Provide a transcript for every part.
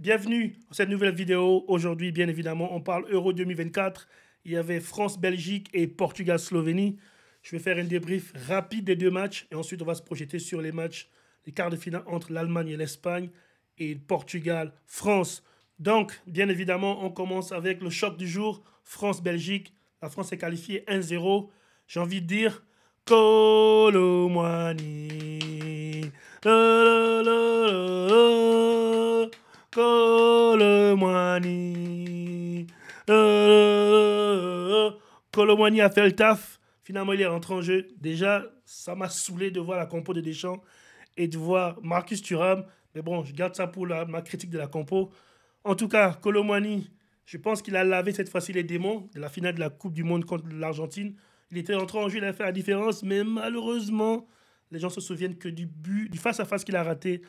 Bienvenue dans cette nouvelle vidéo. Aujourd'hui, bien évidemment, on parle Euro 2024. Il y avait France-Belgique et Portugal-Slovénie. Je vais faire un débrief rapide des deux matchs et ensuite on va se projeter sur les matchs, les quarts de finale entre l'Allemagne et l'Espagne et Portugal-France. Donc, bien évidemment, on commence avec le choc du jour, France-Belgique. La France est qualifiée 1-0. J'ai envie de dire Kolo Muani. Kolo Muani. Kolo Muani a fait le taf. Finalement, il est rentré en jeu. Déjà, ça m'a saoulé de voir la compo de Deschamps et de voir Marcus Thuram. Mais bon, je garde ça pour ma critique de la compo. En tout cas, Kolo Muani, je pense qu'il a lavé cette fois-ci les démons de la finale de la Coupe du Monde contre l'Argentine. Il était rentré en jeu, il a fait la différence, mais malheureusement, les gens se souviennent que du but, du face-à-face qu'il a raté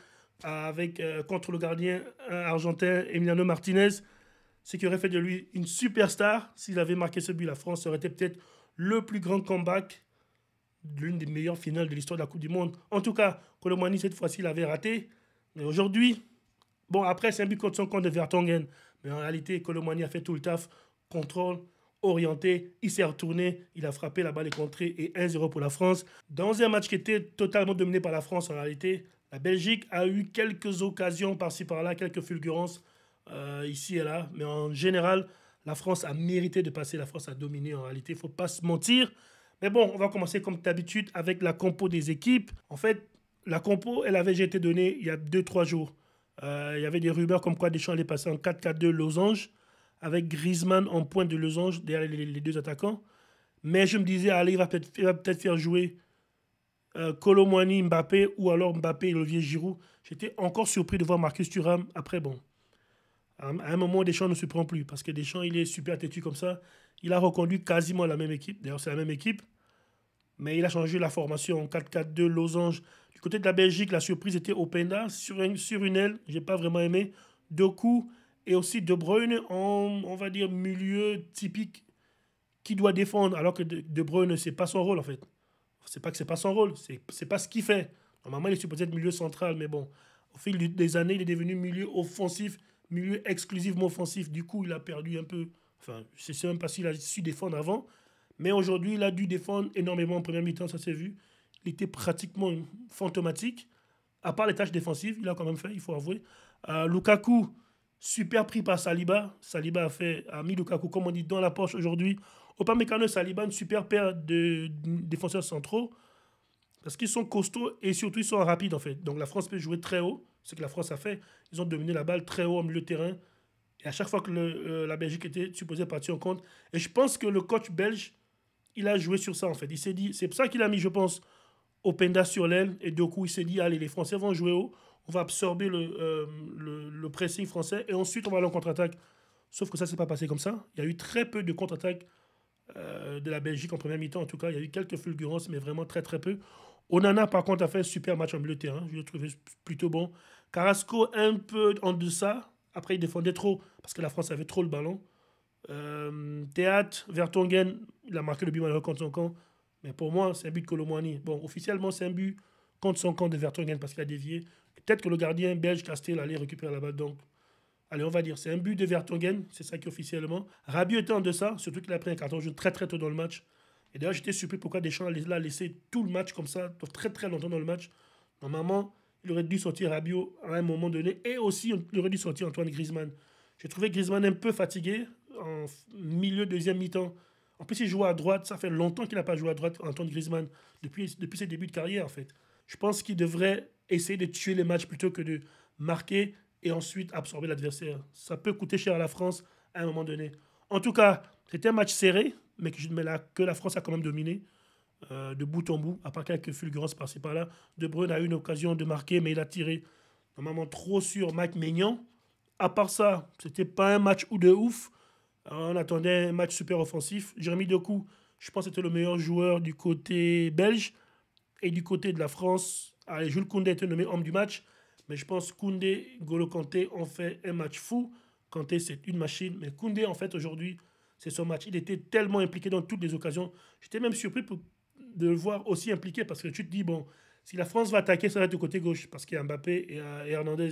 contre le gardien argentin Emiliano Martinez, ce qui aurait fait de lui une superstar. S'il avait marqué ce but, la France aurait été peut-être le plus grand comeback, l'une des meilleures finales de l'histoire de la Coupe du Monde. En tout cas, Kolo Muani, cette fois-ci, il avait raté. Mais aujourd'hui, bon, après, c'est un but contre son compte de Vertonghen. Mais en réalité, Kolo Muani a fait tout le taf. Contrôle, orienté, il s'est retourné, il a frappé, la balle est contrée et 1-0 pour la France. Dans un match qui était totalement dominé par la France en réalité, la Belgique a eu quelques occasions par-ci par-là, quelques fulgurances ici et là. Mais en général, la France a mérité de passer, la France a dominé en réalité, il ne faut pas se mentir. Mais bon, on va commencer comme d'habitude avec la compo des équipes. En fait, la compo, elle avait déjà été donnée il y a 2-3 jours. Il y avait des rumeurs comme quoi Deschamps allait passer en 4-4-2 losange, avec Griezmann en pointe de losange derrière les deux attaquants. Mais je me disais, allez, il va peut-être faire jouer Kolo Muani, Mbappé, ou alors Mbappé et Olivier Giroud. J'étais encore surpris de voir Marcus Thuram. Après, bon, à un moment, Deschamps ne se prend plus, parce que Deschamps, il est super têtu comme ça. Il a reconduit quasiment la même équipe. D'ailleurs, c'est la même équipe. Mais il a changé la formation en 4-4-2, losange. Du côté de la Belgique, la surprise était Openda sur une aile. Je n'ai pas vraiment aimé. Doku et aussi De Bruyne en, on va dire, milieu typique qui doit défendre, alors que De Bruyne, c'est pas son rôle en fait. C'est pas que c'est pas son rôle, c'est pas ce qu'il fait. Normalement, il est supposé être milieu central, mais bon, au fil des années, il est devenu milieu offensif, milieu exclusivement offensif. Du coup, il a perdu un peu. Enfin, je sais même pas s'il a su défendre avant. Mais aujourd'hui, il a dû défendre énormément en première mi-temps, ça s'est vu. Il était pratiquement fantomatique. À part les tâches défensives, il a quand même fait, il faut avouer. Lukaku, super pris par Saliba. Saliba a mis Lukaku, comme on dit, dans la poche aujourd'hui. Upamecano et Saliba, une super paire de défenseurs centraux. Parce qu'ils sont costauds et surtout ils sont rapides en fait. Donc la France peut jouer très haut. Ce que la France a fait. Ils ont dominé la balle très haut au milieu de terrain. Et à chaque fois que la Belgique était supposée partir en compte. Et je pense que le coach belge, il a joué sur ça en fait. Il s'est dit, c'est pour ça qu'il a mis, je pense, Openda sur l'aile. Et du coup, il s'est dit, allez, les Français vont jouer haut. On va absorber le pressing français. Et ensuite, on va aller en contre-attaque. Sauf que ça ne s'est pas passé comme ça. Il y a eu très peu de contre-attaque de la Belgique en première mi-temps. En tout cas, il y a eu quelques fulgurances, mais vraiment très très peu. Onana, par contre, a fait un super match en milieu de terrain. Je l'ai trouvé plutôt bon. Carrasco, un peu en deçà. Après, il défendait trop parce que la France avait trop le ballon. Théâtre, Vertonghen, il a marqué le but malheureux contre son camp. Mais pour moi, c'est un but de Kolo Muani. Bon, officiellement, c'est un but contre son camp de Vertonghen parce qu'il a dévié. Peut-être que le gardien belge Castel allait récupérer la balle. Donc, allez, on va dire, c'est un but de Vertonghen. C'est ça qui est officiellement. Rabiot était en deçà, surtout qu'il a pris un carton jaune très très tôt dans le match. Et d'ailleurs, j'étais surpris pourquoi Deschamps l'a laissé tout le match comme ça, très très longtemps dans le match. Normalement, il aurait dû sortir Rabiot à un moment donné. Et aussi, il aurait dû sortir Antoine Griezmann. J'ai trouvé Griezmann un peu fatigué en milieu deuxième mi-temps. En plus, il jouait à droite. Ça fait longtemps qu'il n'a pas joué à droite, Antoine Griezmann, depuis ses débuts de carrière, en fait. Je pense qu'il devrait essayer de tuer les matchs plutôt que de marquer et ensuite absorber l'adversaire. Ça peut coûter cher à la France à un moment donné. En tout cas, c'était un match serré, mais que la France a quand même dominé de bout en bout, à part quelques fulgurances par-ci par-là. De Bruyne a eu une occasion de marquer, mais il a tiré normalement trop sur Mike Maignan. À part ça, c'était pas un match ou de ouf. On attendait un match super offensif. Jérémy Doku, je pense que c'était le meilleur joueur du côté belge. Et du côté de la France, allez, Jules Koundé a été nommé homme du match. Mais je pense que Koundé, Golo Kanté ont fait un match fou. Kanté, c'est une machine. Mais Koundé, en fait, aujourd'hui, c'est son match. Il était tellement impliqué dans toutes les occasions. J'étais même surpris de le voir aussi impliqué parce que tu te dis, bon, si la France va attaquer, ça va être du côté gauche parce qu'il y a Mbappé et Hernandez.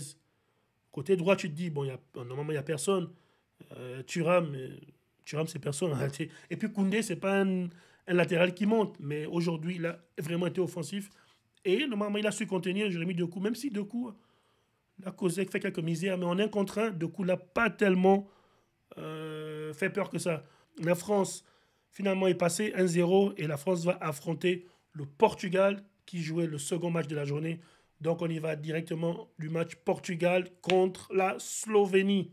Côté droit, tu te dis, bon, normalement, il n'y a personne. Thuram, Thuram c'est personne en réalité. Et puis Koundé, c'est pas un latéral qui monte. Mais aujourd'hui, il a vraiment été offensif. Et normalement, il a su contenir Jérémy Doku. Même si Doku a causé, fait quelques misères. Mais en un contre un, Doku n'a pas tellement fait peur que ça. La France, finalement, est passée 1-0. Et la France va affronter le Portugal qui jouait le second match de la journée. Donc on y va directement du match Portugal contre la Slovénie.